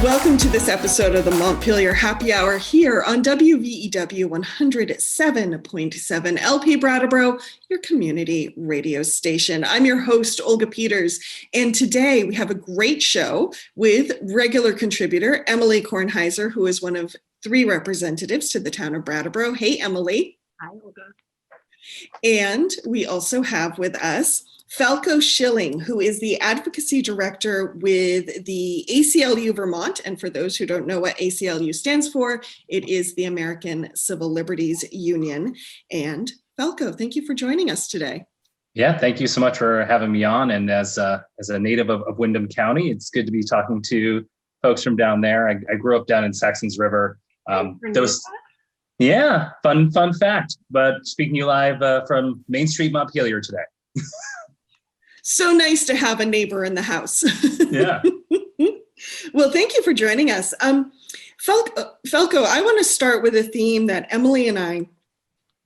Welcome to this episode of the Montpelier Happy Hour here on WVEW 107.7 LP Brattleboro, your community radio station. I'm your host, Olga Peters, and today we have a great show with regular contributor Emily Kornheiser, who is one of 3 representatives to the town of Brattleboro. Hey, Emily. Hi, Olga. And we also have with us Falko Schilling, who is the advocacy director with the ACLU Vermont. And for those who don't know what ACLU stands for, it is the American Civil Liberties Union. And Falko, thank you for joining us today. Yeah, thank you so much for having me on. And as a native of Windham County, it's good to be talking to folks from down there. I grew up down in Saxons River. Yeah, fun fact. But speaking to you live from Main Street, Montpelier today. So nice to have a neighbor in the house. Yeah. Well, thank you for joining us. Falko, I want to start with a theme that Emily and I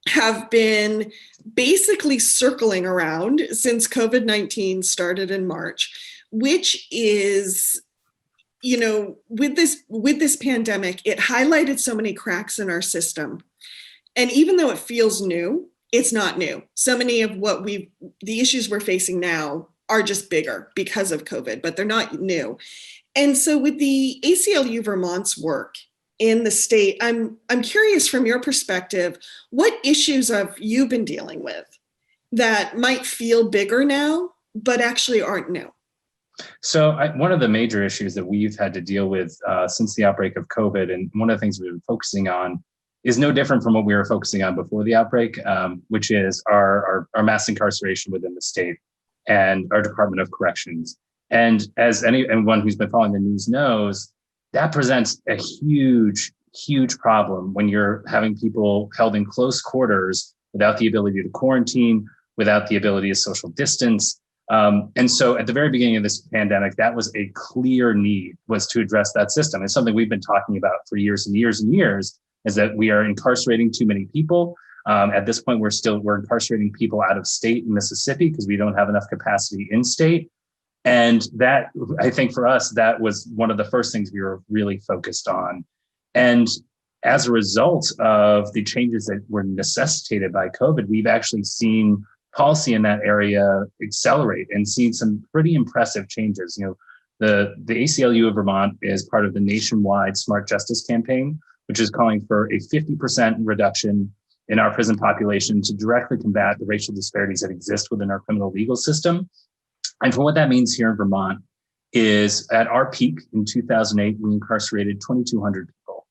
have been basically circling around since COVID-19 started in March, which is, you know, with this pandemic, it highlighted so many cracks in our system. And even though it feels new, it's not new. So many of the issues we're facing now are just bigger because of COVID, but they're not new. And so with the ACLU Vermont's work in the state, I'm curious from your perspective, what issues have you been dealing with that might feel bigger now, but actually aren't new? So one of the major issues that we've had to deal with since the outbreak of COVID, and one of the things we've been focusing on is no different from what we were focusing on before the outbreak, which is our mass incarceration within the state and our Department of Corrections. And as anyone who's been following the news knows, that presents a huge problem when you're having people held in close quarters without the ability to quarantine, without the ability to social distance. And so at the very beginning of this pandemic, that was a clear need, was to address that system. It's something we've been talking about for years and years and years, is that we are incarcerating too many people. At this point, we're incarcerating people out of state in Mississippi because we don't have enough capacity in state. And that, I think for us, that was one of the first things we were really focused on. And as a result of the changes that were necessitated by COVID, we've actually seen policy in that area accelerate and seen some pretty impressive changes. You know, the ACLU of Vermont is part of the nationwide Smart Justice campaign, which is calling for a 50% reduction in our prison population to directly combat the racial disparities that exist within our criminal legal system. And for what that means here in Vermont is at our peak in 2008, we incarcerated 2,200 people.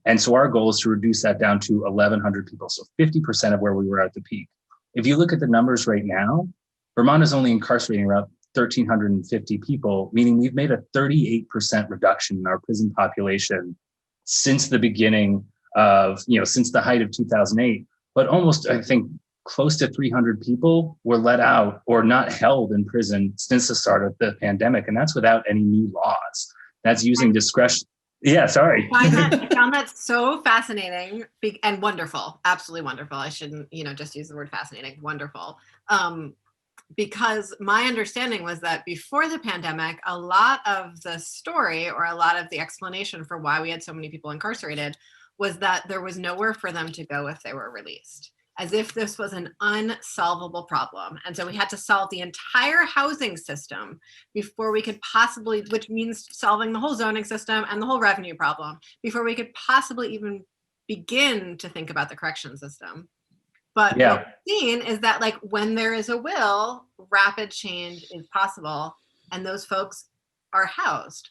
And so our goal is to reduce that down to 1,100 people, so 50% of where we were at the peak. If you look at the numbers right now, Vermont is only incarcerating around 1,350 people, meaning we've made a 38% reduction in our prison population since the beginning of, since the height of 2008. But almost, I think, close to 300 people were let out or not held in prison since the start of the pandemic. And that's without any new laws. That's using discretion. Yeah, sorry. I found that so fascinating and wonderful. Absolutely wonderful. I shouldn't, just use the word fascinating. Wonderful. Because my understanding was that before the pandemic, a lot of the story or a lot of the explanation for why we had so many people incarcerated was that there was nowhere for them to go if they were released, as if this was an unsolvable problem. And so we had to solve the entire housing system before we could possibly, which means solving the whole zoning system and the whole revenue problem, before we could possibly even begin to think about the correction system. But what we've seen is that, like, when there is a will, rapid change is possible, and those folks are housed.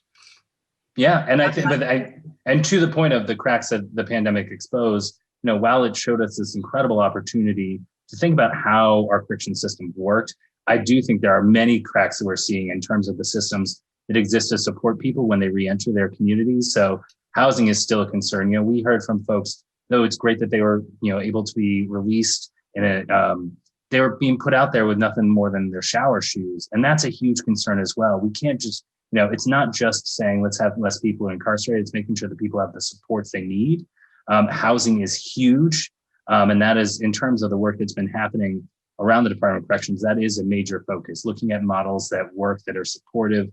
Yeah, and I think, and to the point of the cracks that the pandemic exposed, while it showed us this incredible opportunity to think about how our correction system worked, I do think there are many cracks that we're seeing in terms of the systems that exist to support people when they re-enter their communities. So housing is still a concern. We heard from folks, though it's great that they were, able to be released, and they were being put out there with nothing more than their shower shoes. And that's a huge concern as well. We can't just, it's not just saying let's have less people incarcerated, it's making sure that people have the supports they need. Housing is huge. And that is, in terms of the work that's been happening around the Department of Corrections, that is a major focus, looking at models that work, that are supportive.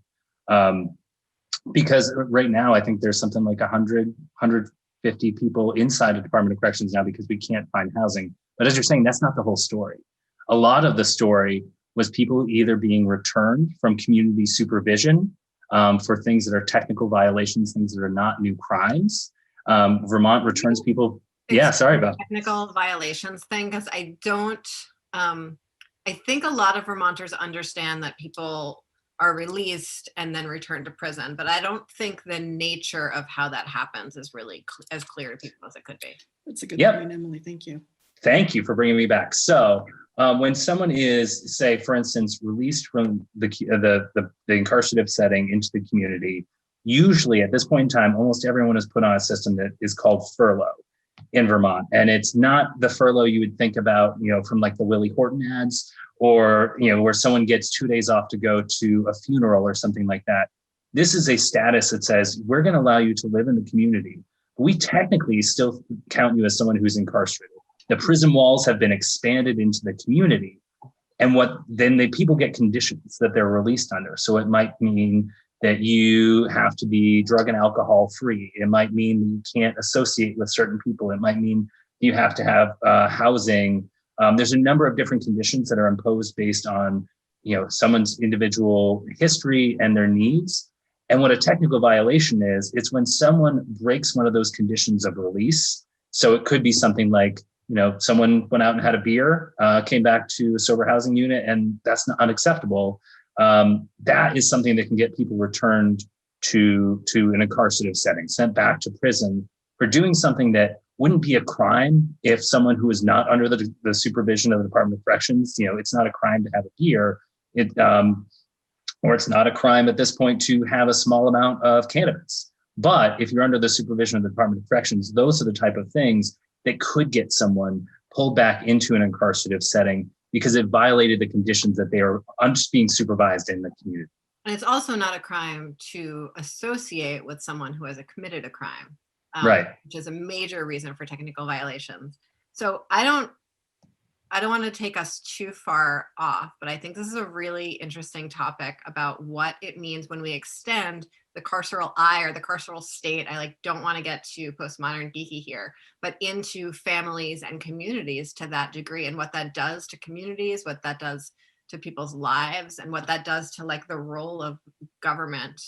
because right now I think there's something like 150 people inside the Department of Corrections now because we can't find housing. But as you're saying, that's not the whole story. A lot of the story was people either being returned from community supervision for things that are technical violations, things that are not new crimes. Vermont returns people. Yeah, sorry about technical violations thing, because I don't, I think a lot of Vermonters understand that people are released and then returned to prison, but I don't think the nature of how that happens is really as clear to people as it could be. That's a good point, Emily. Thank you. Thank you for bringing me back. So when someone is, say, for instance, released from the incarcerative setting into the community, usually at this point in time, almost everyone is put on a system that is called furlough in Vermont. And it's not the furlough you would think about, from like the Willie Horton ads, or, where someone gets 2 days off to go to a funeral or something like that. This is a status that says, we're going to allow you to live in the community. We technically still count you as someone who's incarcerated. The prison walls have been expanded into the community. And people get conditions that they're released under. So it might mean that you have to be drug and alcohol free. It might mean you can't associate with certain people. It might mean you have to have housing. There's a number of different conditions that are imposed based on, someone's individual history and their needs. And what a technical violation is, it's when someone breaks one of those conditions of release. So it could be something like, someone went out and had a beer, came back to a sober housing unit, and that's not unacceptable. That is something that can get people returned to an incarcerative setting, sent back to prison for doing something that wouldn't be a crime if someone who is not under the supervision of the Department of Corrections, it's not a crime to have a beer, or it's not a crime at this point to have a small amount of cannabis. But if you're under the supervision of the Department of Corrections, those are the type of things that could get someone pulled back into an incarcerative setting because it violated the conditions that they are just being supervised in the community. And it's also not a crime to associate with someone who has committed a crime, right? Which is a major reason for technical violations. So I don't want to take us too far off, but I think this is a really interesting topic about what it means when we extend the carceral I or the carceral state. I don't want to get too postmodern geeky here, but into families and communities to that degree, and what that does to communities, what that does to people's lives, and what that does to the role of government.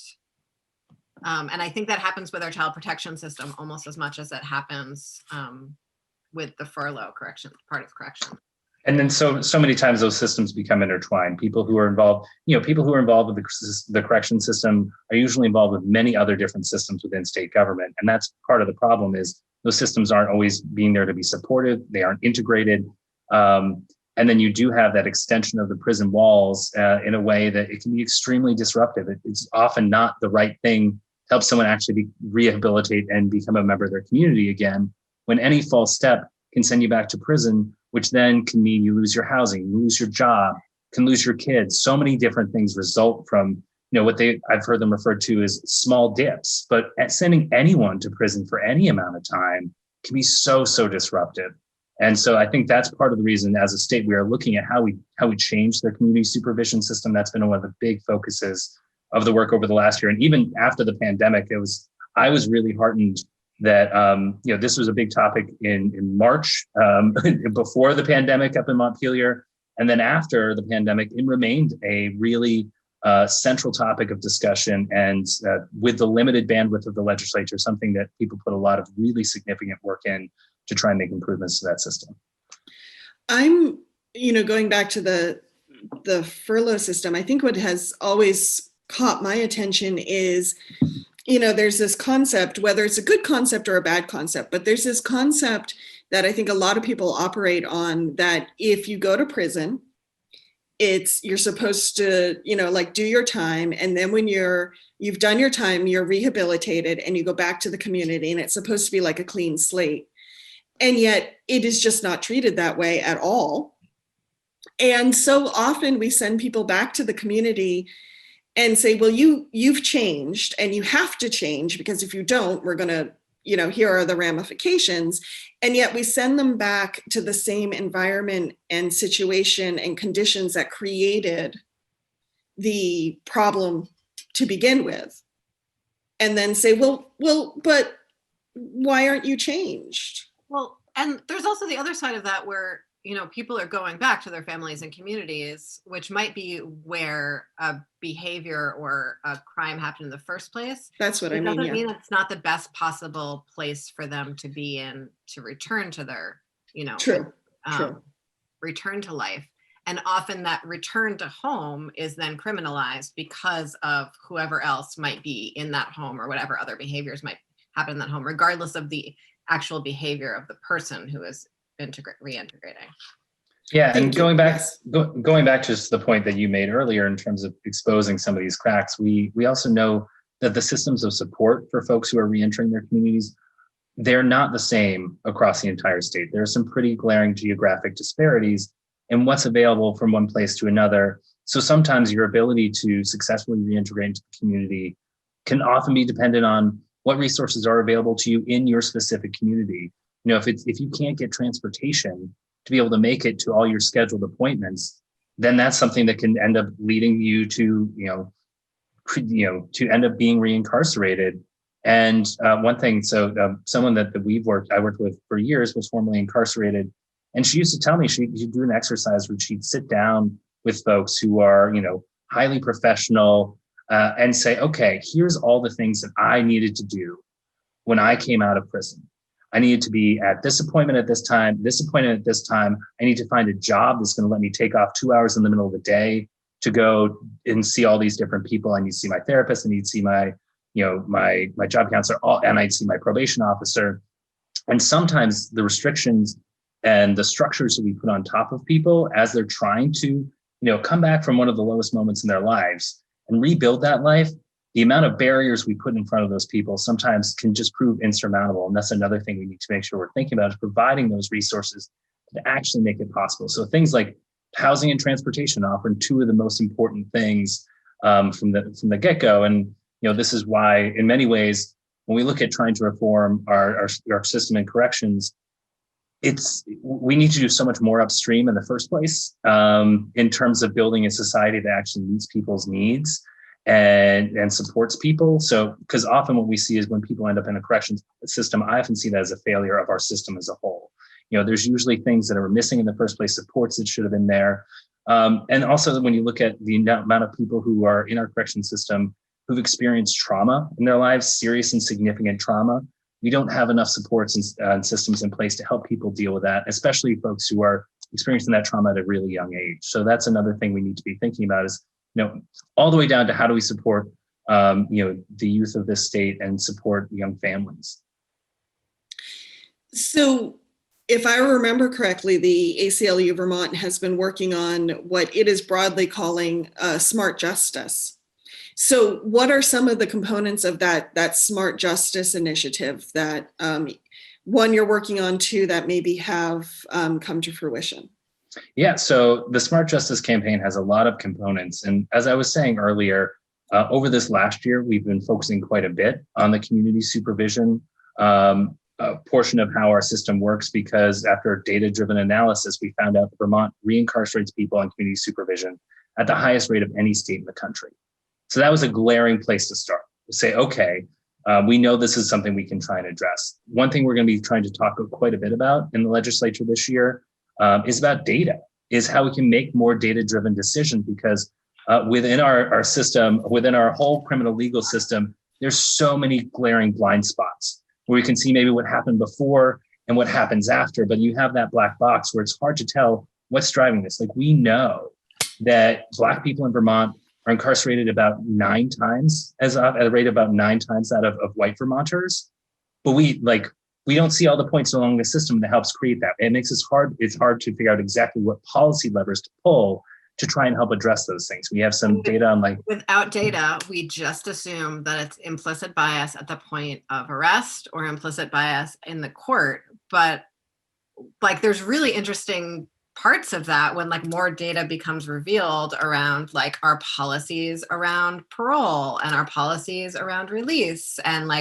And I think that happens with our child protection system almost as much as it happens with the furlough correction, part of correction. And then so many times those systems become intertwined. People who are involved with the correction system are usually involved with many other different systems within state government. And that's part of the problem, is those systems aren't always being there to be supportive. They aren't integrated. And then you do have that extension of the prison walls in a way that it can be extremely disruptive. It's often not the right thing to help someone actually rehabilitate and become a member of their community again, when any false step can send you back to prison, which then can mean you lose your housing, you lose your job, can lose your kids. So many different things result from, I've heard them referred to as small dips, but sending anyone to prison for any amount of time can be so disruptive. And so I think that's part of the reason as a state, we are looking at how we change the community supervision system. That's been one of the big focuses of the work over the last year. And even after the pandemic, I was really heartened that this was a big topic in March before the pandemic up in Montpelier, and then after the pandemic, it remained a really central topic of discussion. And with the limited bandwidth of the legislature, something that people put a lot of really significant work in to try and make improvements to that system. I'm, going back to the furlough system, I think what has always caught my attention is, there's this concept, whether it's a good concept or a bad concept, but there's this concept that I think a lot of people operate on, that if you go to prison, you're supposed to, do your time. And then when you've done your time, you're rehabilitated and you go back to the community, and it's supposed to be like a clean slate. And yet it is just not treated that way at all. And so often we send people back to the community and say, well, you've changed and you have to change, because if you don't, we're going to, here are the ramifications. And yet we send them back to the same environment and situation and conditions that created the problem to begin with. and then say, well, but why aren't you changed? Well, and there's also the other side of that where, people are going back to their families and communities, which might be where a behavior or a crime happened in the first place. That's what I It mean. doesn't Yeah. mean it's not the best possible place for them to be in to return to their, True. return to life. And often that return to home is then criminalized because of whoever else might be in that home or whatever other behaviors might happen in that home, regardless of the actual behavior of the person who is reintegrating. Yeah, Thank and you. going back, Yes. going back to just the point that you made earlier in terms of exposing some of these cracks, we also know that the systems of support for folks who are reentering their communities, they're not the same across the entire state. There are some pretty glaring geographic disparities in what's available from one place to another. So sometimes your ability to successfully reintegrate into the community can often be dependent on what resources are available to you in your specific community. If you can't get transportation to be able to make it to all your scheduled appointments, then that's something that can end up leading you to, to end up being reincarcerated. And one thing, someone that I worked with for years was formerly incarcerated. And she used to tell me she'd do an exercise where she'd sit down with folks who are, highly professional and say, okay, here's all the things that I needed to do when I came out of prison. I needed to be at this appointment at this time, this appointment at this time. I need to find a job that's going to let me take off 2 hours in the middle of the day to go and see all these different people. I need to see my therapist. I need to see my job counselor, and I'd see my probation officer. And sometimes the restrictions and the structures that we put on top of people as they're trying to, come back from one of the lowest moments in their lives and rebuild that life, the amount of barriers we put in front of those people sometimes can just prove insurmountable. And that's another thing we need to make sure we're thinking about, is providing those resources to actually make it possible. So things like housing and transportation, often two of the most important things from the get-go. And this is why, in many ways, when we look at trying to reform our system and corrections, we need to do so much more upstream in the first place, in terms of building a society that actually meets people's needs and supports people. So, because often what we see is when people end up in a corrections system, I often see that as a failure of our system as a whole. There's usually things that are missing in the first place, supports that should have been there. And also when you look at the amount of people who are in our correction system who've experienced trauma in their lives, serious and significant trauma, we don't have enough supports and systems in place to help people deal with that, especially folks who are experiencing that trauma at a really young age. So that's another thing we need to be thinking about, is, all the way down to how do we support, the youth of this state and support young families. So if I remember correctly, the ACLU Vermont has been working on what it is broadly calling smart justice. So what are some of the components of that smart justice initiative that, one, you're working on, two, that maybe have come to fruition? Yeah, so the Smart Justice Campaign has a lot of components. And as I was saying earlier, over this last year, we've been focusing quite a bit on the community supervision portion of how our system works, because after data-driven analysis, we found out that Vermont reincarcerates people on community supervision at the highest rate of any state in the country. So that was a glaring place to start, to say, okay, we know this is something we can try and address. One thing we're going to be trying to talk quite a bit about in the legislature this year is about data, is how we can make more data-driven decisions, because within our system, within our whole criminal legal system, there's so many glaring blind spots where we can see maybe what happened before and what happens after, but you have that black box where it's hard to tell what's driving this. Like, we know that Black people in Vermont are incarcerated about 9 times, at a rate about 9 times that of white Vermonters, but we don't see all the points along the system that helps create that. It makes it's hard to figure out exactly what policy levers to pull to try and help address those things. We have some data on without data, we just assume that it's implicit bias at the point of arrest or implicit bias in the court. But there's really interesting parts of that when more data becomes revealed around our policies around parole and our policies around release and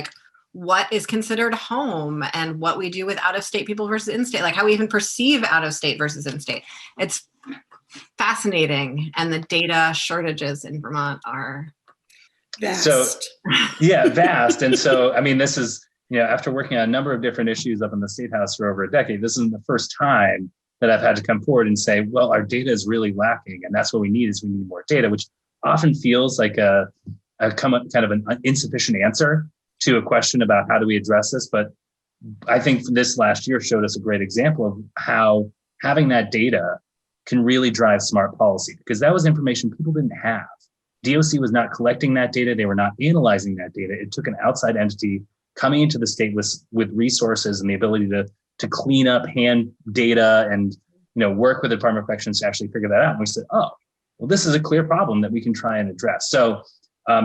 what is considered home and what we do with out-of-state people versus in-state, how we even perceive out-of-state versus in-state. It's fascinating. And the data shortages in Vermont are Vast. Yeah, vast. And so, I mean, this is, after working on a number of different issues up in the State House for over a decade, this isn't the first time that I've had to come forward and say, well, our data is really lacking. And that's what we need more data, which often feels like a kind of an insufficient answer to a question about how do we address this. But I think this last year showed us a great example of how having that data can really drive smart policy, because that was information people didn't have. DOC was not collecting that data. They were not analyzing that data. It took an outside entity coming into the state with resources and the ability to clean up hand data and work with the Department of Corrections to actually figure that out. And we said, oh, well, this is a clear problem that we can try and address. So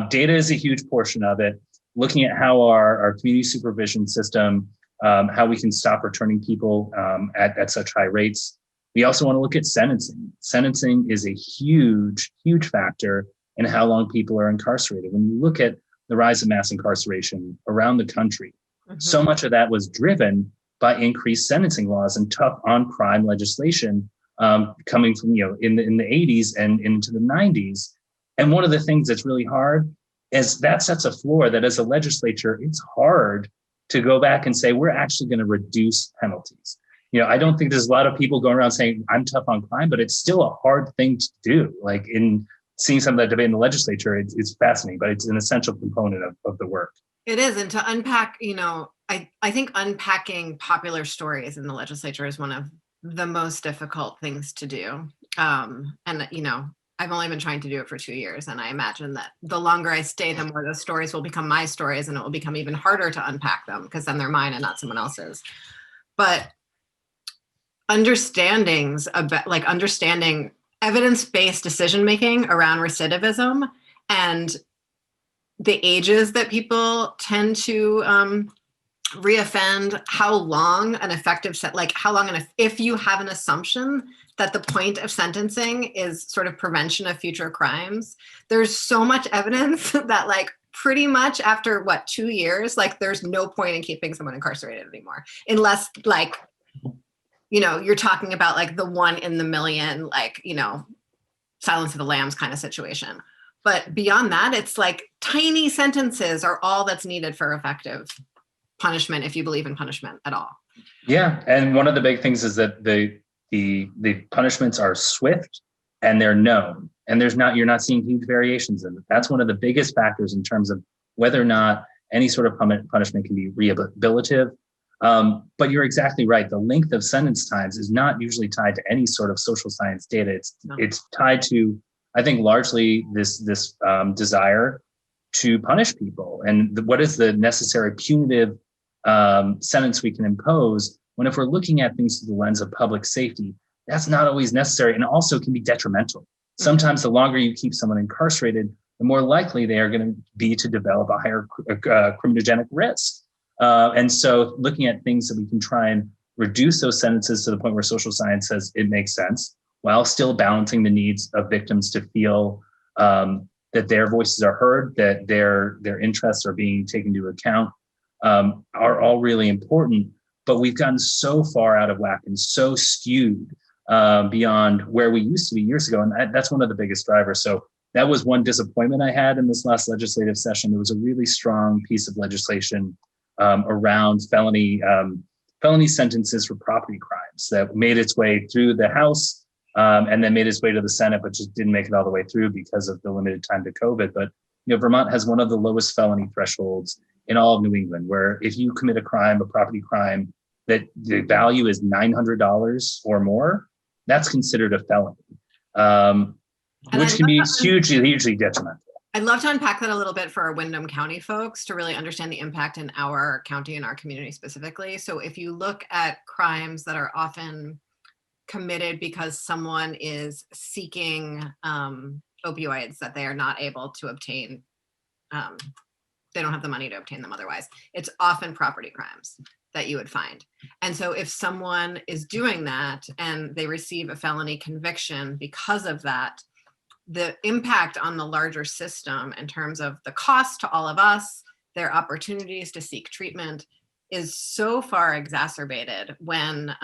data is a huge portion of it. Looking at how our community supervision system, how we can stop returning people at such high rates. We also want to look at sentencing. Sentencing is a huge, huge factor in how long people are incarcerated. When you look at the rise of mass incarceration around the country, so much of that was driven by increased sentencing laws and tough on crime legislation coming from, in the 80s and into the 90s. And one of the things that's really hard is that sets a floor that as a legislature, it's hard to go back and say, we're actually going to reduce penalties. I don't think there's a lot of people going around saying I'm tough on crime, but it's still a hard thing to do. Like in seeing some of that debate in the legislature, it's fascinating, but it's an essential component of the work. It is. And to unpack, I think unpacking popular stories in the legislature is one of the most difficult things to do. And, I've only been trying to do it for 2 years. And I imagine that the longer I stay, the more those stories will become my stories, and it will become even harder to unpack them because then they're mine and not someone else's. But understanding evidence-based decision-making around recidivism and the ages that people tend to reoffend, how long an effective if you have an assumption that the point of sentencing is sort of prevention of future crimes, there's so much evidence that pretty much after 2 years, there's no point in keeping someone incarcerated anymore, unless you're talking about the 1 in the million, Silence of the Lambs kind of situation. But beyond that, it's tiny sentences are all that's needed for effective punishment, if you believe in punishment at all. Yeah, and one of the big things is that the punishments are swift and they're known, and you're not seeing huge variations in it. That's one of the biggest factors in terms of whether or not any sort of punishment can be rehabilitative. But you're exactly right. The length of sentence times is not usually tied to any sort of social science data. It's tied to, I think, largely this desire to punish people, and what is the necessary punitive sentence we can impose. When if we're looking at things through the lens of public safety, that's not always necessary, and also can be detrimental. Sometimes the longer you keep someone incarcerated, the more likely they are going to be to develop a higher criminogenic risk. And so looking at things that we can try and reduce those sentences to the point where social science says it makes sense, while still balancing the needs of victims to feel that their voices are heard, that their interests are being taken into account, are all really important. But we've gotten so far out of whack and so skewed beyond where we used to be years ago. And that's one of the biggest drivers. So that was one disappointment I had in this last legislative session. There was a really strong piece of legislation around felony sentences for property crimes that made its way through the House and then made its way to the Senate, but just didn't make it all the way through because of the limited time to COVID. But Vermont has one of the lowest felony thresholds in all of New England, where if you commit a property crime, that the value is $900 or more, that's considered a felony, which can be hugely detrimental. I'd love to unpack that a little bit for our Windham County folks to really understand the impact in our county and our community specifically. So if you look at crimes that are often committed because someone is seeking opioids that they are not able to obtain, they don't have the money to obtain them otherwise, it's often property crimes that you would find. And so if someone is doing that and they receive a felony conviction because of that, the impact on the larger system in terms of the cost to all of us, their opportunities to seek treatment, is so far exacerbated when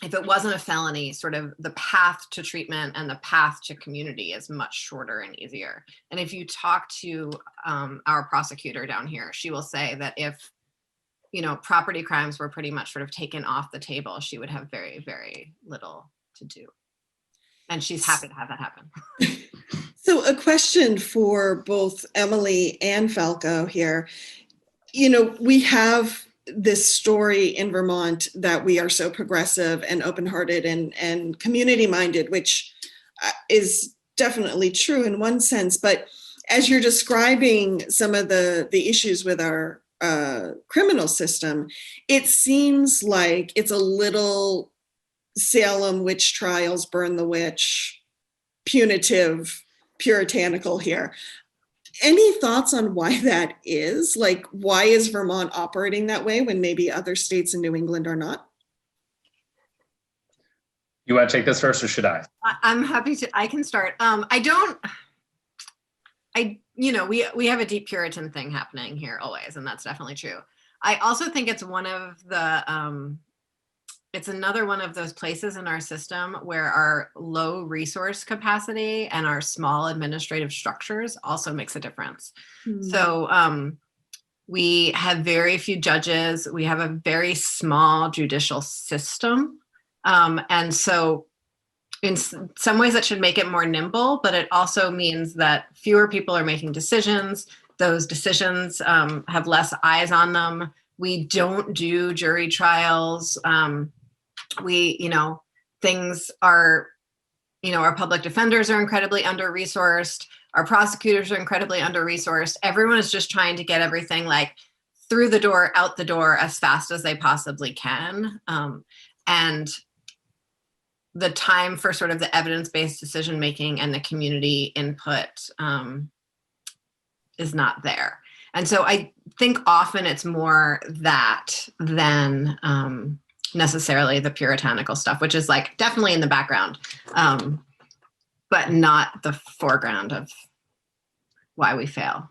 if it wasn't a felony, sort of the path to treatment and the path to community is much shorter and easier. And if you talk to our prosecutor down here, she will say that if, property crimes were pretty much sort of taken off the table, she would have very, very little to do. And she's happy to have that happen. So a question for both Emily and Falko here. We have this story in Vermont that we are so progressive and open-hearted and community-minded, which is definitely true in one sense. But as you're describing some of the issues with our criminal system, it seems like it's a little Salem witch trials, burn the witch, punitive, puritanical here. Any thoughts on why that is? Like, why is Vermont operating that way when maybe other states in New England are not? You want to take this first, or should I? I'm happy to. I can start. We have a deep Puritan thing happening here always, and that's definitely true. I also think it's one of the it's another one of those places in our system where our low resource capacity and our small administrative structures also makes a difference. So we have very few judges. We have a very small judicial system. And so in some ways that should make it more nimble, but it also means that fewer people are making decisions. Those decisions have less eyes on them. We don't do jury trials. Things are, our public defenders are incredibly under-resourced. Our prosecutors are incredibly under-resourced. Everyone is just trying to get everything like through the door, out the door as fast as they possibly can. And the time for sort of the evidence-based decision-making and the community input is not there. And so I think often it's more that than necessarily the puritanical stuff, which is like definitely in the background, but not the foreground of why we fail.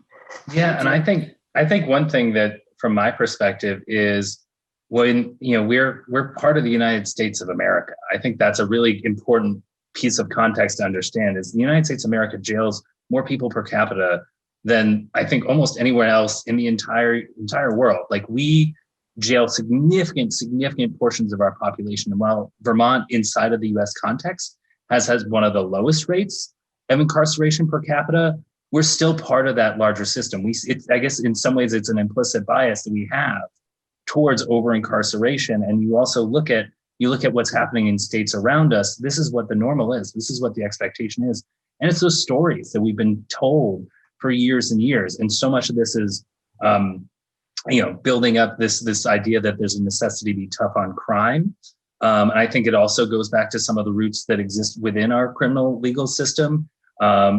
Yeah, and I think one thing that, from my perspective, is when we're part of the United States of America. I think that's a really important piece of context to understand. Is the United States of America jails more people per capita than I think almost anywhere else in the entire world. Like, we jail significant portions of our population. And while Vermont, inside of the US context, has one of the lowest rates of incarceration per capita, we're still part of that larger system. I guess in some ways it's an implicit bias that we have towards over-incarceration. And you also look at what's happening in states around us. This is what the normal is. This is what the expectation is. And it's those stories that we've been told for years and years. And so much of this is building up this idea that there's a necessity to be tough on crime. And I think it also goes back to some of the roots that exist within our criminal legal system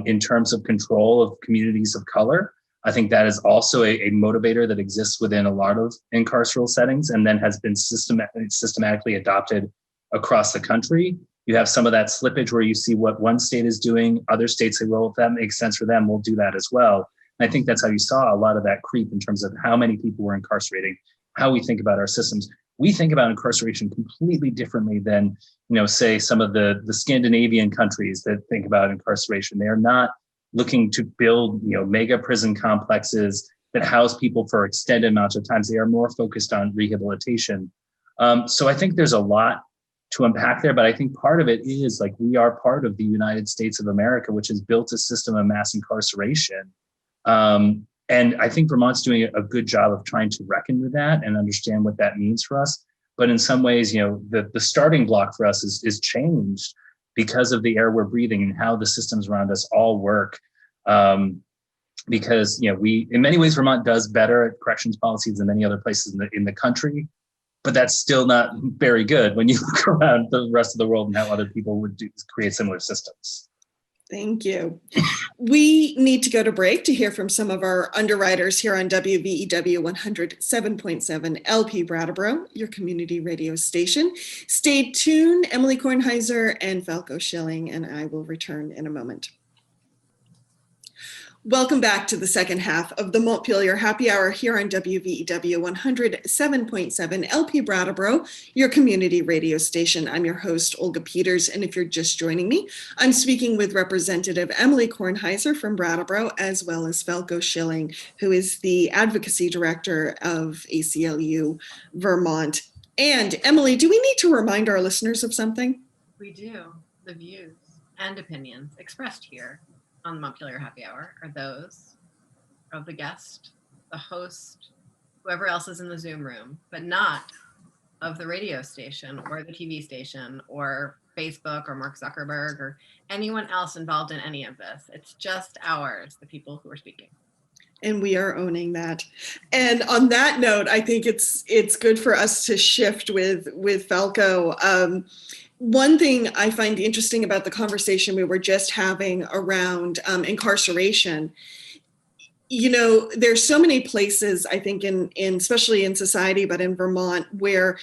in terms of control of communities of color. I think that is also a motivator that exists within a lot of incarceral settings and then has been systematically adopted across the country. You have some of that slippage where you see what one state is doing, other states say, well, if that makes sense for them, we'll do that as well. I think that's how you saw a lot of that creep in terms of how many people were incarcerating, how we think about our systems. We think about incarceration completely differently than, say some of the Scandinavian countries that think about incarceration. They are not looking to build, mega prison complexes that house people for extended amounts of times. They are more focused on rehabilitation. So I think there's a lot to unpack there, but I think part of it is like we are part of the United States of America, which has built a system of mass incarceration. And I think Vermont's doing a good job of trying to reckon with that and understand what that means for us. But in some ways, the starting block for us is changed because of the air we're breathing and how the systems around us all work. Because, we, in many ways, Vermont does better at corrections policies than many other places in the country, but that's still not very good when you look around the rest of the world and how other people would create similar systems. Thank you. We need to go to break to hear from some of our underwriters here on WVEW 107.7 LP Brattleboro, your community radio station. Stay tuned. Emily Kornheiser and Falko Schilling, and I will return in a moment. Welcome back to the second half of the Montpelier Happy Hour here on WVEW 107.7 LP Brattleboro, your community radio station. I'm your host, Olga Peters, and if you're just joining me, I'm speaking with Representative Emily Kornheiser from Brattleboro, as well as Falko Schilling, who is the Advocacy Director of ACLU Vermont. And Emily, do we need to remind our listeners of something? We do. The views and opinions expressed here on the Montpelier Happy Hour are those of the guest, the host, whoever else is in the Zoom room, but not of the radio station or the TV station or Facebook or Mark Zuckerberg or anyone else involved in any of this. It's just ours, the people who are speaking. And we are owning that. And on that note, I think it's good for us to shift with Falko. One thing I find interesting about the conversation we were just having around incarceration, there's so many places, I think, in especially in society, but in Vermont, where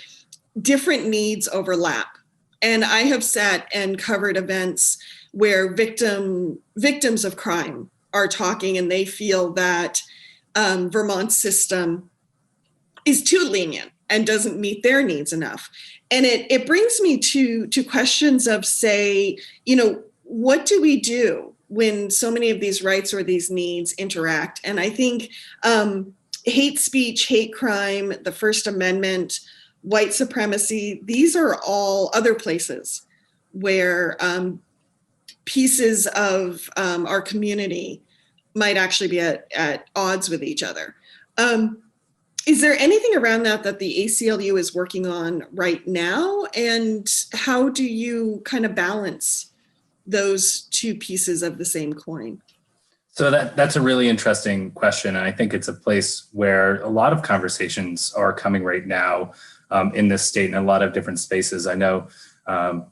different needs overlap. And I have sat and covered events where victims of crime are talking, and they feel that Vermont's system is too lenient and doesn't meet their needs enough. And it brings me to questions of, say, what do we do when so many of these rights or these needs interact? And I think hate speech, hate crime, the First Amendment, white supremacy, these are all other places where pieces of our community might actually be at odds with each other. Is there anything around that the ACLU is working on right now? And how do you kind of balance those two pieces of the same coin? So that's a really interesting question. And I think it's a place where a lot of conversations are coming right now in this state in a lot of different spaces. I know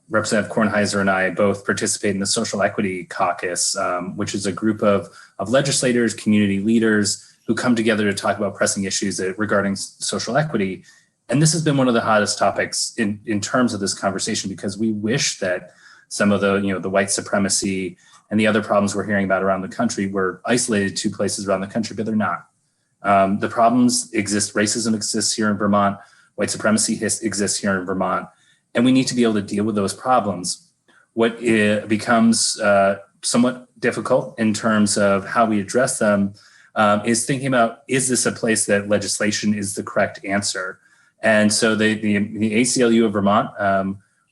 Representative Kornheiser and I both participate in the Social Equity Caucus, which is a group of legislators, community leaders who come together to talk about pressing issues regarding social equity. And this has been one of the hottest topics in terms of this conversation, because we wish that some of the white supremacy and the other problems we're hearing about around the country were isolated to places around the country, but they're not. The problems exist. Racism exists here in Vermont. White supremacy exists here in Vermont. And we need to be able to deal with those problems. What becomes somewhat difficult in terms of how we address them is thinking about, is this a place that legislation is the correct answer? And so the ACLU of Vermont,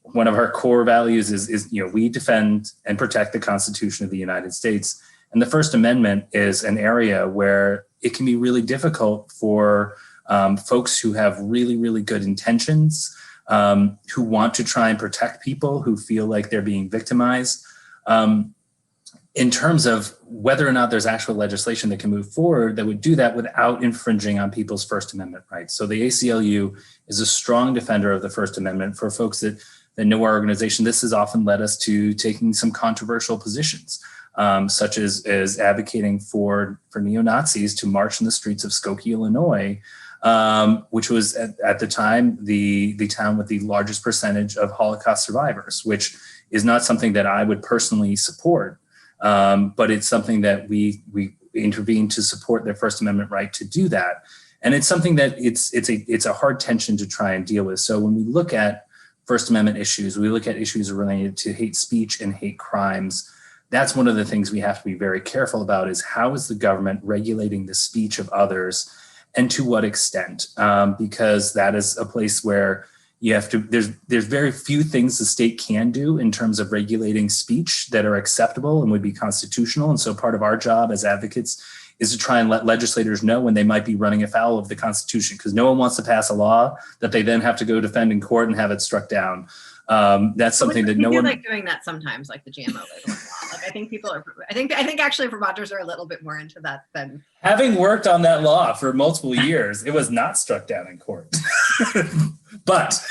one of our core values is we defend and protect the Constitution of the United States. And the First Amendment is an area where it can be really difficult for folks who have really, really good intentions, who want to try and protect people who feel like they're being victimized, in terms of whether or not there's actual legislation that can move forward that would do that without infringing on people's First Amendment rights. So the ACLU is a strong defender of the First Amendment. For folks that know our organization, this has often led us to taking some controversial positions, such as advocating for neo-Nazis to march in the streets of Skokie, Illinois, which was at the time the town with the largest percentage of Holocaust survivors, which is not something that I would personally support, but it's something that we intervene to support their First Amendment right to do that. And it's something that it's a hard tension to try and deal with. So when we look at First Amendment issues, we look at issues related to hate speech and hate crimes. That's one of the things we have to be very careful about, is how is the government regulating the speech of others, and to what extent? Because that is a place where you have to, there's very few things the state can do in terms of regulating speech that are acceptable and would be constitutional. And so part of our job as advocates is to try and let legislators know when they might be running afoul of the Constitution, because no one wants to pass a law that they then have to go defend in court and have it struck down. That's something that no one like doing that sometimes, like the GMO labeling law. Like I think actually Vermonters are a little bit more into that than having worked on that law for multiple years. It was not struck down in court, but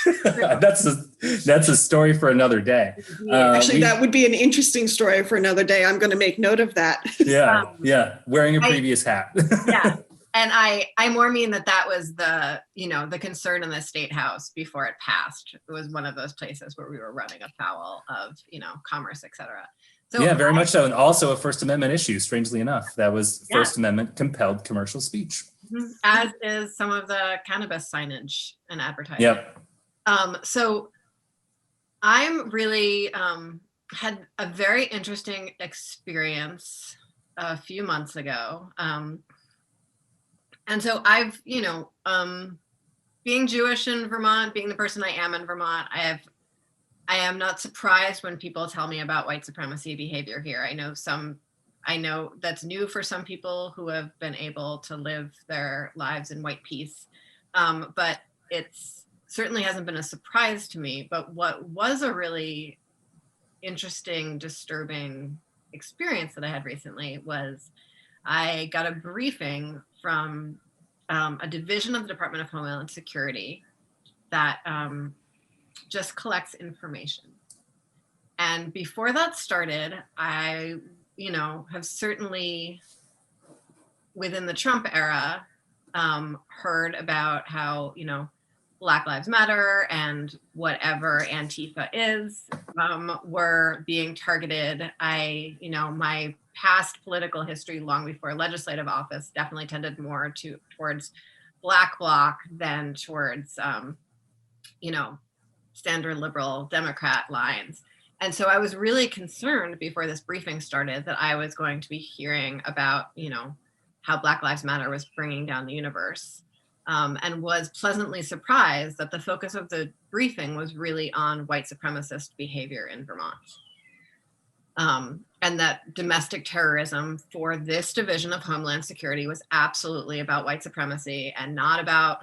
that's a story for another day. Actually, that would be an interesting story for another day. I'm going to make note of that. Yeah, wearing a previous hat. Yeah. And I more mean that was the concern in the State House before it passed. It was one of those places where we were running afoul of, commerce, et cetera. So Yeah, very much so. And also a First Amendment issue, strangely enough. That was Yeah. First Amendment compelled commercial speech. as is some of the cannabis signage and advertising. Yep. So I'm really had a very interesting experience a few months ago. And so I've, being Jewish in Vermont, being the person I am in Vermont, I am not surprised when people tell me about white supremacy behavior here. I know that's new for some people who have been able to live their lives in white peace. But it's certainly hasn't been a surprise to me. But what was a really interesting, disturbing experience that I had recently was I got a briefing from a division of the Department of Homeland Security that just collects information. And before that started, I, have certainly within the Trump era heard about how, Black Lives Matter and whatever Antifa is were being targeted. My past political history long before legislative office definitely tended more towards Black Bloc than towards, standard liberal Democrat lines. And so I was really concerned before this briefing started that I was going to be hearing about, how Black Lives Matter was bringing down the universe. And was pleasantly surprised that the focus of the briefing was really on white supremacist behavior in Vermont. And that domestic terrorism for this division of Homeland Security was absolutely about white supremacy and not about,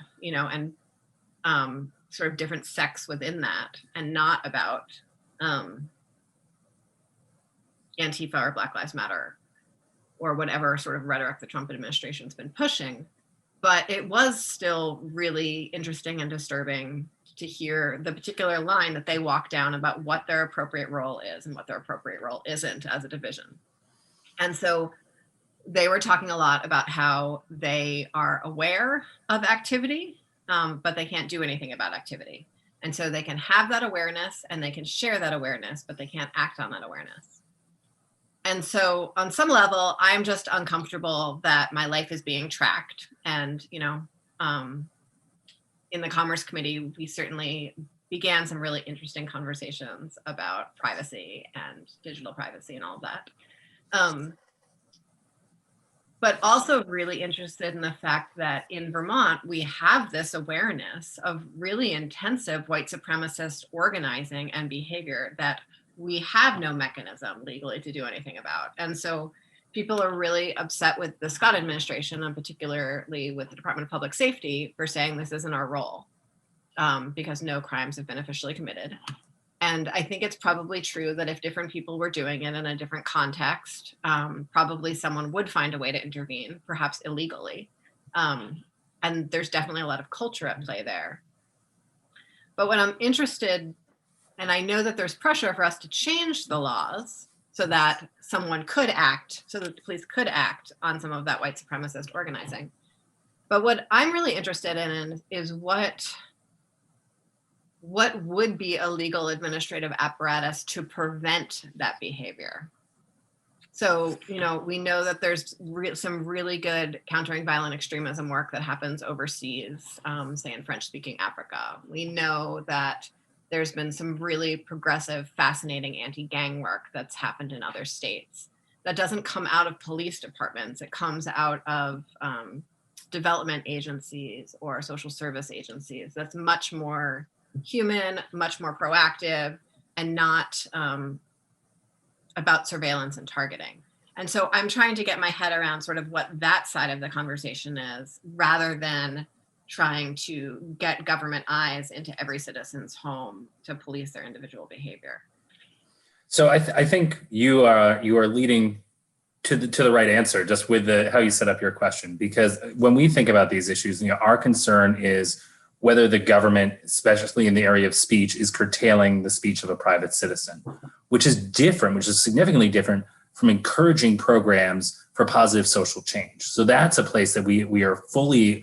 sort of different sects within that, and not about Antifa or Black Lives Matter or whatever sort of rhetoric the Trump administration's been pushing. But it was still really interesting and disturbing to hear the particular line that they walk down about what their appropriate role is and what their appropriate role isn't as a division. And so they were talking a lot about how they are aware of activity, but they can't do anything about activity. And so they can have that awareness and they can share that awareness, but they can't act on that awareness. And so on some level, I'm just uncomfortable that my life is being tracked. And, in the Commerce Committee, we certainly began some really interesting conversations about privacy and digital privacy and all of that. But also really interested in the fact that in Vermont, we have this awareness of really intensive white supremacist organizing and behavior that we have no mechanism legally to do anything about. And so people are really upset with the Scott administration, and particularly with the Department of Public Safety, for saying this isn't our role because no crimes have been officially committed. And I think it's probably true that if different people were doing it in a different context, probably someone would find a way to intervene, perhaps illegally. And there's definitely a lot of culture at play there. But what I'm interested, and I know that there's pressure for us to change the laws so that someone could act, so that the police could act on some of that white supremacist organizing. But what I'm really interested in is what would be a legal administrative apparatus to prevent that behavior. So, we know that there's some really good countering violent extremism work that happens overseas, say in French-speaking Africa. We know that there's been some really progressive, fascinating anti-gang work that's happened in other states. That doesn't come out of police departments. It comes out of development agencies or social service agencies. That's much more human, much more proactive, and not about surveillance and targeting. And so I'm trying to get my head around sort of what that side of the conversation is, rather than trying to get government eyes into every citizen's home to police their individual behavior. So I think you are leading to the right answer, just with how you set up your question. Because when we think about these issues, our concern is whether the government, especially in the area of speech, is curtailing the speech of a private citizen, which is significantly different from encouraging programs for positive social change. So that's a place that we are fully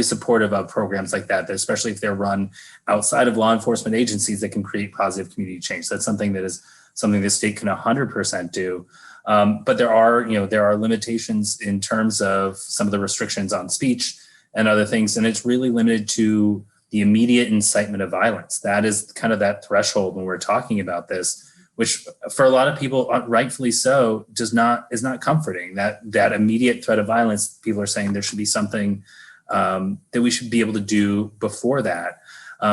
supportive of programs like that, especially if they're run outside of law enforcement agencies that can create positive community change. That's something that is something the state can 100% do. But there are limitations in terms of some of the restrictions on speech and other things. And it's really limited to the immediate incitement of violence. That is kind of that threshold when we're talking about this, which for a lot of people, rightfully so, is not comforting. That immediate threat of violence, people are saying there should be something that we should be able to do before that.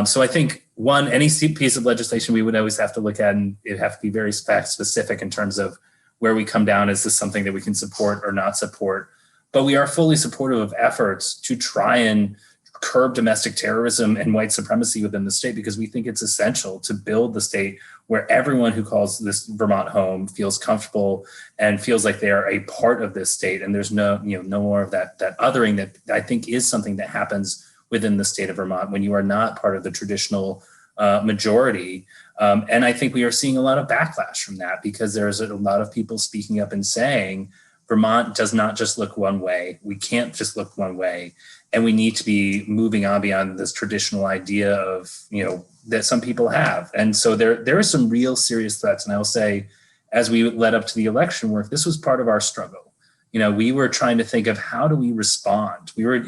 So I think any piece of legislation we would always have to look at, and it have to be very fact specific in terms of where we come down. Is this something that we can support or not support? But we are fully supportive of efforts to try and curb domestic terrorism and white supremacy within the state, because we think it's essential to build the state where everyone who calls this Vermont home feels comfortable and feels like they are a part of this state. And there's no more of that othering that I think is something that happens within the state of Vermont when you are not part of the traditional majority. And I think we are seeing a lot of backlash from that, because there's a lot of people speaking up and saying, Vermont does not just look one way. We can't just look one way. And we need to be moving on beyond this traditional idea of, that some people have. And so there are some real serious threats. And I will say, as we led up to the election work, this was part of our struggle. We were trying to think of how do we respond? We were,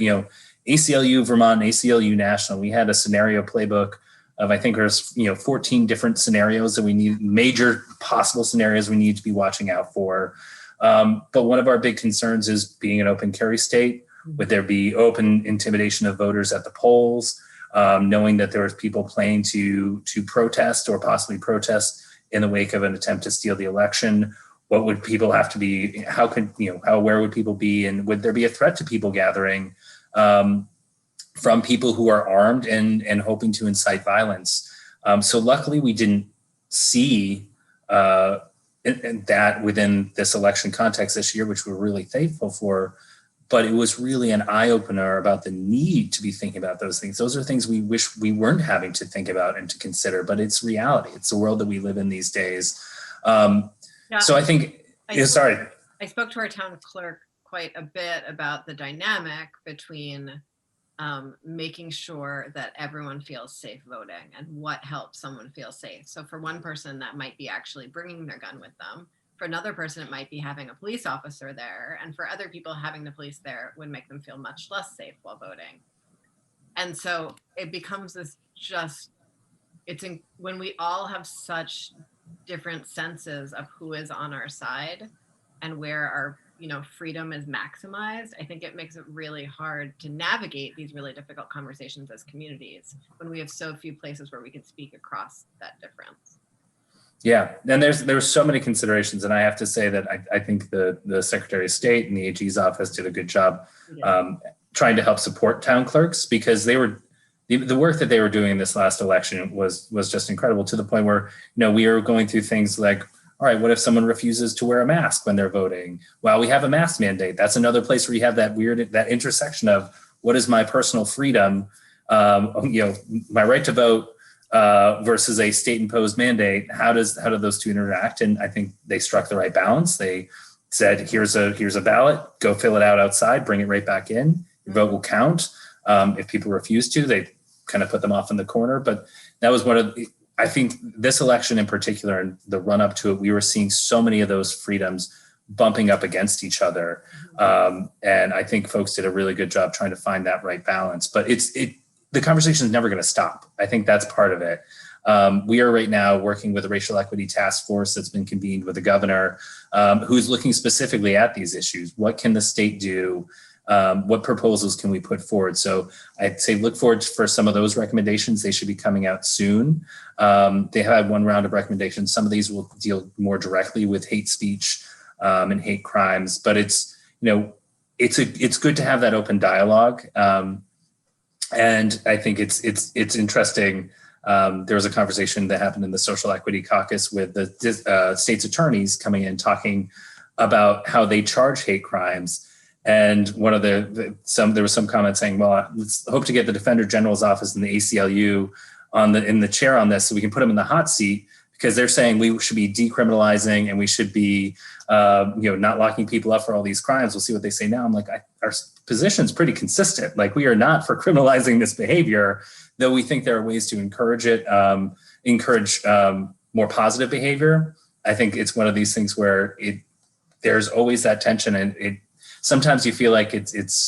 ACLU Vermont and ACLU National, we had a scenario playbook of, I think there's, 14 different scenarios that we need, major possible scenarios we need to be watching out for. But one of our big concerns is being an open carry state. Would there be open intimidation of voters at the polls, knowing that there was people planning to protest or possibly protest in the wake of an attempt to steal the election? What would people have to be? How aware would people be? And would there be a threat to people gathering from people who are armed and hoping to incite violence? So luckily we didn't see that within this election context this year, which we're really thankful for. But it was really an eye-opener about the need to be thinking about those things. Those are things we wish we weren't having to think about and to consider, but it's reality. It's the world that we live in these days. So I think, I spoke to our town clerk quite a bit about the dynamic between making sure that everyone feels safe voting and what helps someone feel safe. So for one person, that might be actually bringing their gun with them. For another person, it might be having a police officer there. And for other people, having the police there would make them feel much less safe while voting. And so it becomes this when we all have such different senses of who is on our side and where our freedom is maximized, I think it makes it really hard to navigate these really difficult conversations as communities when we have so few places where we can speak across that difference. Yeah, and there's so many considerations, and I have to say that I think the Secretary of State and the AG's office did a good job trying to help support town clerks, because the work that they were doing in this last election was just incredible, to the point where we are going through things like, all right, what if someone refuses to wear a mask when they're voting? Well, we have a mask mandate. That's another place where you have that intersection of what is my personal freedom, my right to vote, versus a state-imposed mandate. How do those two interact? And I think they struck the right balance. They said, here's a ballot, go fill it out outside, bring it right back in. Your vote will count. If people refuse to, they kind of put them off in the corner. But that was I think this election in particular, and the run up to it, we were seeing so many of those freedoms bumping up against each other. And I think folks did a really good job trying to find that right balance. But the conversation is never going to stop. I think that's part of it. We are right now working with a racial equity task force that's been convened with the governor, who's looking specifically at these issues. What can the state do? What proposals can we put forward? So I'd say look forward for some of those recommendations. They should be coming out soon. They had one round of recommendations. Some of these will deal more directly with hate speech and hate crimes, but it's good to have that open dialogue. And I think it's interesting. There was a conversation that happened in the Social Equity Caucus with the state's attorneys coming in talking about how they charge hate crimes. And one of there was some comment saying, well, let's hope to get the Defender General's office and the ACLU in the chair on this so we can put them in the hot seat, because they're saying we should be decriminalizing and we should be not locking people up for all these crimes. We'll see what they say now. I'm like, our position's pretty consistent. Like, we are not for criminalizing this behavior, though we think there are ways to encourage more positive behavior. I think it's one of these things where there's always that tension, and sometimes you feel like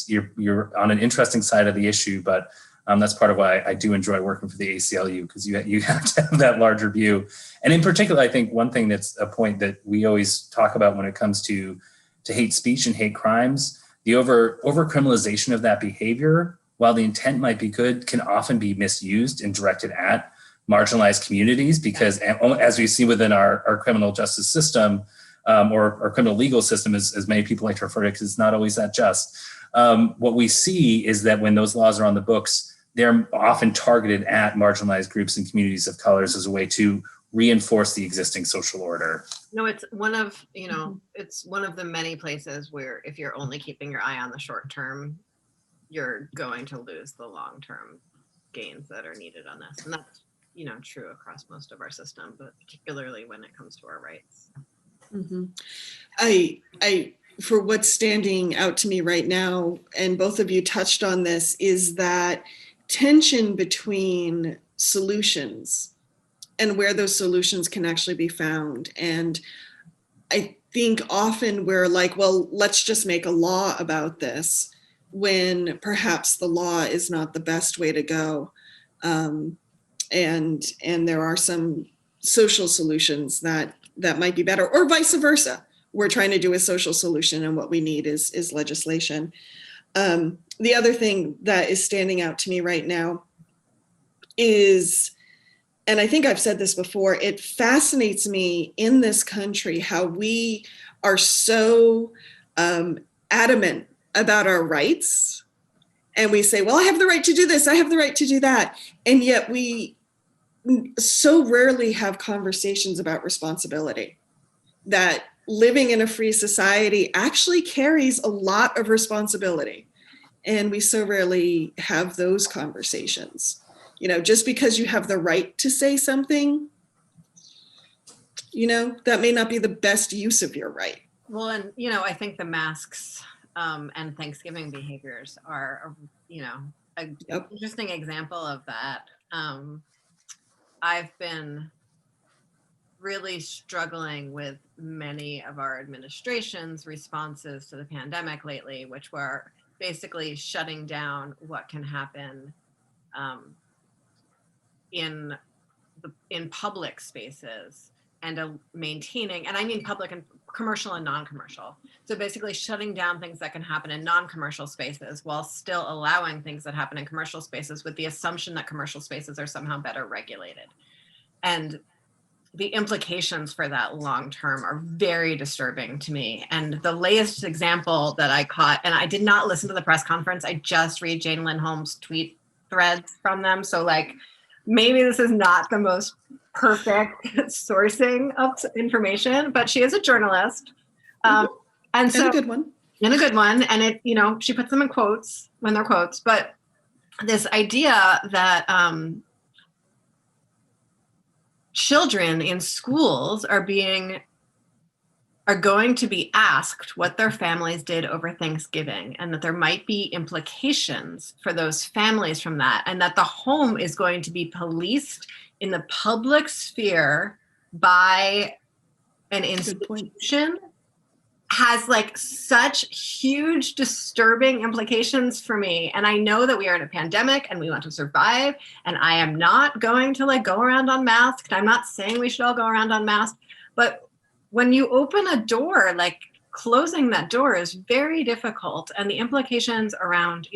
you're on an interesting side of the issue, but that's part of why I do enjoy working for the ACLU, because you have to have that larger view. And in particular, I think one thing that's a point that we always talk about when it comes to hate speech and hate crimes, the over criminalization of that behavior, while the intent might be good, can often be misused and directed at marginalized communities, because as we see within our criminal justice system, or our criminal legal system, as many people like to refer to it, because it's not always that just. What we see is that when those laws are on the books, they're often targeted at marginalized groups and communities of colors as a way to reinforce the existing social order. No, it's one of the many places where if you're only keeping your eye on the short term, you're going to lose the long-term gains that are needed on this. And that's, true across most of our system, but particularly when it comes to our rights. Mm-hmm. I for what's standing out to me right now, and both of you touched on this, is that tension between solutions and where those solutions can actually be found. And I think often we're like, well, let's just make a law about this, when perhaps the law is not the best way to go. And there are some social solutions that might be better, or vice versa. We're trying to do a social solution, and what we need is legislation. The other thing that is standing out to me right now is, and I think I've said this before, it fascinates me in this country how we are so adamant about our rights. And we say, well, I have the right to do this, I have the right to do that. And yet we so rarely have conversations about responsibility, that living in a free society actually carries a lot of responsibility. And we so rarely have those conversations. Just because you have the right to say something, that may not be the best use of your right. Well, and, I think the masks and Thanksgiving behaviors are, an interesting example of that. I've been really struggling with many of our administration's responses to the pandemic lately, which were basically shutting down what can happen in public spaces, and maintaining, and I mean public and commercial and non-commercial. So basically shutting down things that can happen in non-commercial spaces while still allowing things that happen in commercial spaces, with the assumption that commercial spaces are somehow better regulated. And the implications for that long-term are very disturbing to me. And the latest example that I caught, and I did not listen to the press conference, I just read Jane Lindholm's tweet threads from them. So maybe this is not the most perfect sourcing of information, but she is a journalist. And so, a good one. And a good one. And it, she puts them in quotes when they're quotes, but this idea that children in schools are going to be asked what their families did over Thanksgiving, and that there might be implications for those families from that, and that the home is going to be policed in the public sphere by an institution, has such huge disturbing implications for me. And I know that we are in a pandemic and we want to survive, and I am not going to go around unmasked. I'm not saying we should all go around unmasked, but when you open a door, closing that door is very difficult. And the implications around,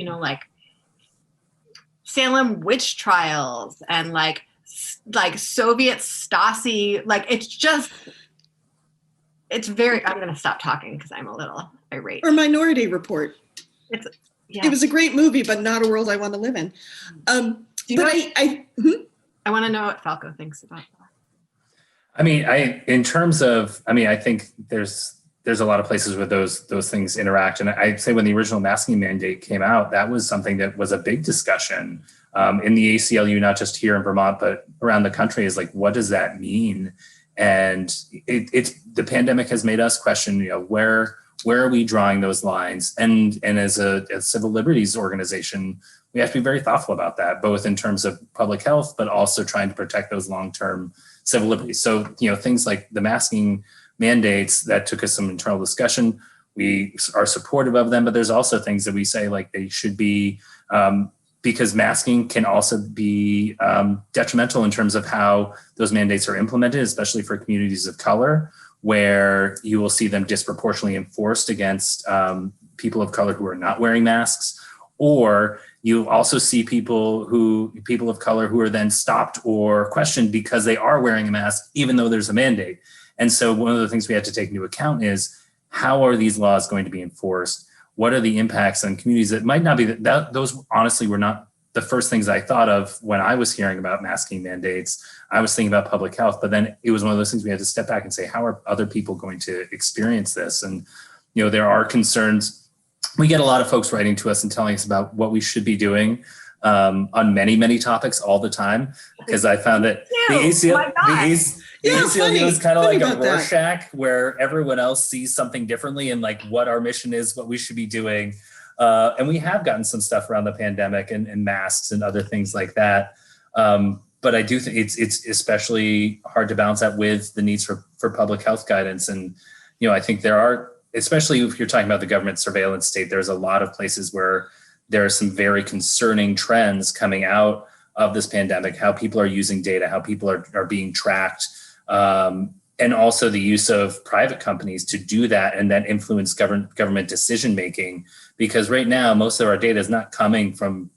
Salem witch trials and Soviet Stasi, it's very, I'm going to stop talking because I'm a little irate. Or Minority Report. It was a great movie, but not a world I want to live in. I want to know what Falko thinks about that. I think there's a lot of places where those things interact. And I'd say when the original masking mandate came out, that was something that was a big discussion in the ACLU, not just here in Vermont, but around the country, is what does that mean? And it's the pandemic has made us question, where are we drawing those lines? And as a civil liberties organization, we have to be very thoughtful about that, both in terms of public health, but also trying to protect those long-term civil liberties. So, things like the masking mandates, that took us some internal discussion. We are supportive of them, but there's also things that we say like they should be, because masking can also be detrimental in terms of how those mandates are implemented, especially for communities of color, where you will see them disproportionately enforced against people of color who are not wearing masks. Or you also see people of color who are then stopped or questioned because they are wearing a mask, even though there's a mandate. And so one of the things we had to take into account is, how are these laws going to be enforced? What are the impacts on communities that might not be those honestly were not the first things I thought of when I was hearing about masking mandates. I was thinking about public health, but then it was one of those things we had to step back and say, how are other people going to experience this? And, there are concerns. We get a lot of folks writing to us and telling us about what we should be doing on many, many topics all the time, because I found that the ACLU is kind of like a Rorschach where everyone else sees something differently and like what our mission is, what we should be doing. And we have gotten some stuff around the pandemic and masks and other things like that. But I do think it's especially hard to balance that with the needs for public health guidance. And, I think there are, especially if you're talking about the government surveillance state, there's a lot of places where there are some very concerning trends coming out of this pandemic, how people are using data, how people are being tracked, and also the use of private companies to do that and then influence government decision-making. Because right now, most of our data is not coming from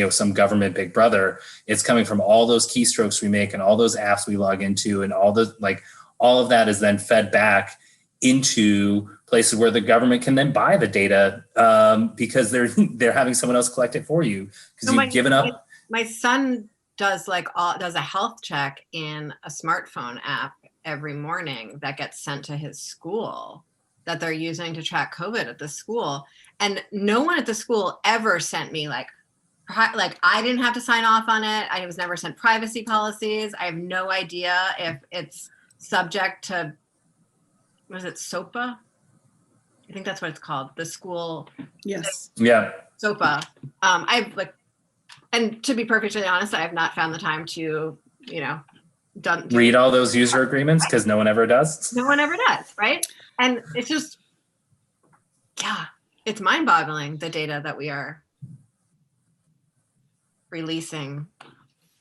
some government big brother. It's coming from all those keystrokes we make and all those apps we log into, and all of that is then fed back into places where the government can then buy the data because they're having someone else collect it for you because you've given up. My son does a health check in a smartphone app every morning that gets sent to his school that they're using to track COVID at the school. And no one at the school ever sent me like I didn't have to sign off on it. I was never sent privacy policies. I have no idea if it's subject to, was it SOPA? I think that's what it's called. The school. Yes. Yeah. SOPA. And to be perfectly honest, I have not found the time to, read all those user agreements because no one ever does. No one ever does, right? And it's just, it's mind-boggling, the data that we are releasing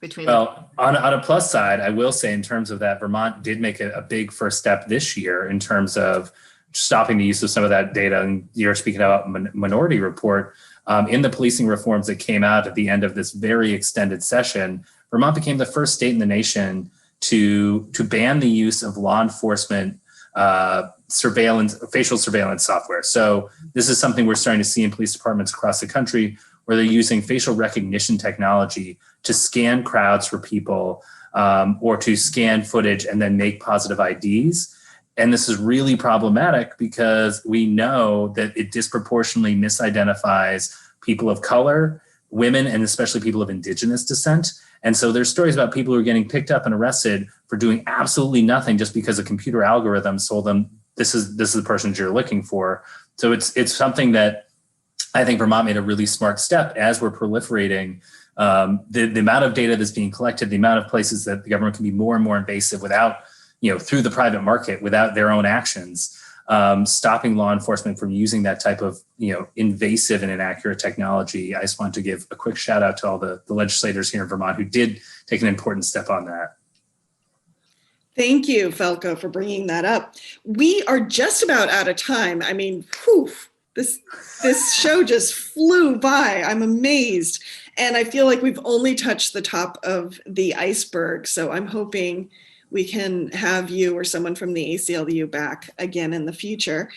between. Well, on a plus side, I will say in terms of that, Vermont did make a big first step this year in terms of stopping the use of some of that data. And you're speaking about Minority Report. In the policing reforms that came out at the end of this very extended session, Vermont became the first state in the nation to ban the use of law enforcement facial surveillance software. So this is something we're starting to see in police departments across the country, where they're using facial recognition technology to scan crowds for people or to scan footage and then make positive IDs. And this is really problematic because we know that it disproportionately misidentifies people of color, women, and especially people of indigenous descent. And so there's stories about people who are getting picked up and arrested for doing absolutely nothing just because a computer algorithm told them this is the person you're looking for. So it's something that I think Vermont made a really smart step as we're proliferating the amount of data that's being collected, the amount of places that the government can be more and more invasive without, through the private market, without their own actions, stopping law enforcement from using that type of, invasive and inaccurate technology. I just want to give a quick shout out to all the legislators here in Vermont who did take an important step on that. Thank you, Falko, for bringing that up. We are just about out of time. I mean, this show just flew by. I'm amazed. And I feel like we've only touched the top of the iceberg. So I'm hoping we can have you or someone from the ACLU back again in the future.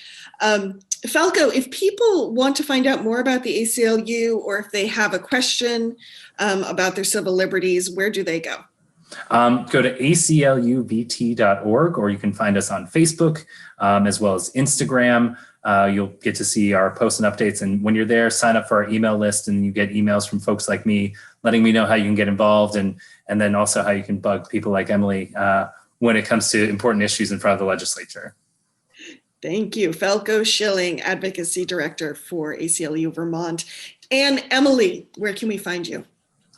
Falko, if people want to find out more about the ACLU or if they have a question about their civil liberties, where do they go? Go to acluvt.org, or you can find us on Facebook as well as Instagram. You'll get to see our posts and updates. And when you're there, sign up for our email list and you get emails from folks like me, letting me know how you can get involved and then also how you can bug people like Emily when it comes to important issues in front of the legislature. Thank you. Falko Schilling, Advocacy Director for ACLU Vermont. And Emily, where can we find you?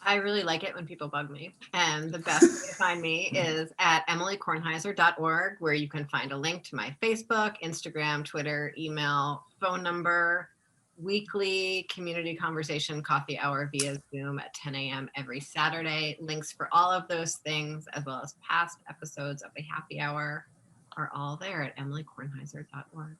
I really like it when people bug me. And the best way to find me is at emilykornheiser.org, where you can find a link to my Facebook, Instagram, Twitter, email, phone number, weekly community conversation coffee hour via Zoom at 10 a.m. every Saturday. Links for all of those things, as well as past episodes of the Happy Hour, are all there at emilykornheiser.org.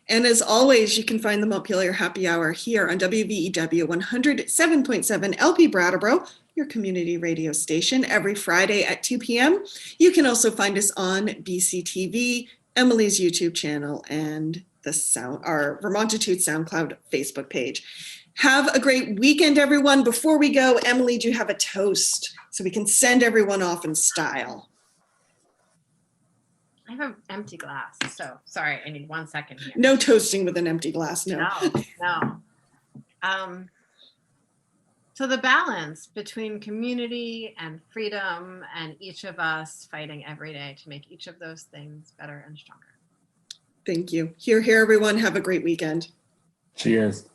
And as always, you can find the Montpelier Happy Hour here on WVEW 107.7 LP Brattleboro, your community radio station, every Friday at 2 p.m. You can also find us on BCTV, Emily's YouTube channel, and our Vermontitude SoundCloud Facebook page. Have a great weekend, everyone. Before we go, Emily, do you have a toast so we can send everyone off in style? I have an empty glass, so sorry, I need 1 second here. No toasting with an empty glass, no. No. So the balance between community and freedom and each of us fighting every day to make each of those things better and stronger. Thank you. Here, everyone. Have a great weekend. Cheers.